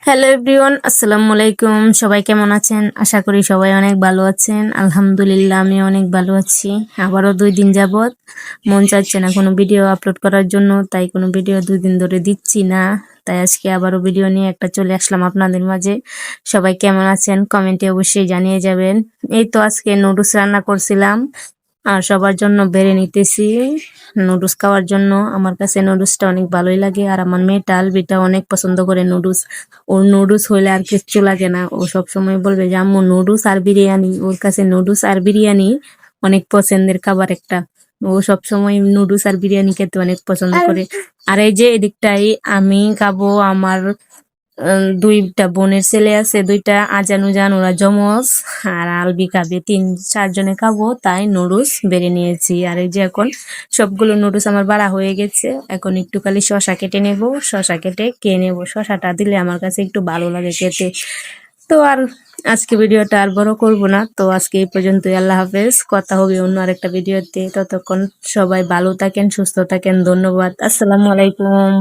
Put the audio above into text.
Hello everyone, আসসালামু আলাইকুম। সবাই কেমন আছেন? আশা করি সবাই অনেক ভালো আছেন। আলহামদুলিল্লাহ আমি অনেক ভালো আছি। আবারও 2 দিন যাবত মন চাচ্ছে না কোনো ভিডিও আপলোড করার জন্য, তাই কোনো ভিডিও 2 দিন ধরে দিচ্ছি না। তাই আজকে আবারও ভিডিও নিয়ে একটা চলে আসলাম আপনাদের মাঝে। সবাই কেমন আছেন কমেন্টে অবশ্যই জানিয়ে যাবেন। এই তো আজকে নুডলস রান্না করছিলাম আর সবার জন্য বেড়ে নিতেছি নুডলস খাওয়ার জন্য। আমার কাছে নুডলসটা অনেক ভালোই লাগে, আর আমার মেয়েটা আলবিটা অনেক পছন্দ করে নুডলস। ওর নুডলস হইলে আর কিচ্ছু লাগে না। ও সব সময় বলবে যে আম্মু নুডলস আর বিরিয়ানি। ওর কাছে নুডলস আর বিরিয়ানি অনেক পছন্দের খাবার একটা। ও সব সময় নুডলস আর বিরিয়ানি খেতে অনেক পছন্দ করে। আর এই যে এদিকটাই আমি খাবো, আমার 2টা বোনের ছেলে আছে, 2টা আজান উজান, ওরা জমজ। আর আলবি খাবে, 3-4 জনে খাবো, তাই নুডলস বেড়ে নিয়েছি। আর এই যে এখন সবগুলো নুডলস আমার বাড়া হয়ে গেছে। এখন একটু খালি শসা কেটে নেব, শসা কেটে খেয়ে নেবো। শসাটা দিলে আমার কাছে একটু ভালো লাগে খেতে। তো আর আজকে ভিডিওটা আর বড় করব না, তো আজকে এই পর্যন্তই। আল্লাহ হাফেজ। কথা হবে অন্য আরেকটা ভিডিওতে। ততক্ষণ সবাই ভালো থাকেন, সুস্থ থাকেন। ধন্যবাদ। আসসালামু আলাইকুম।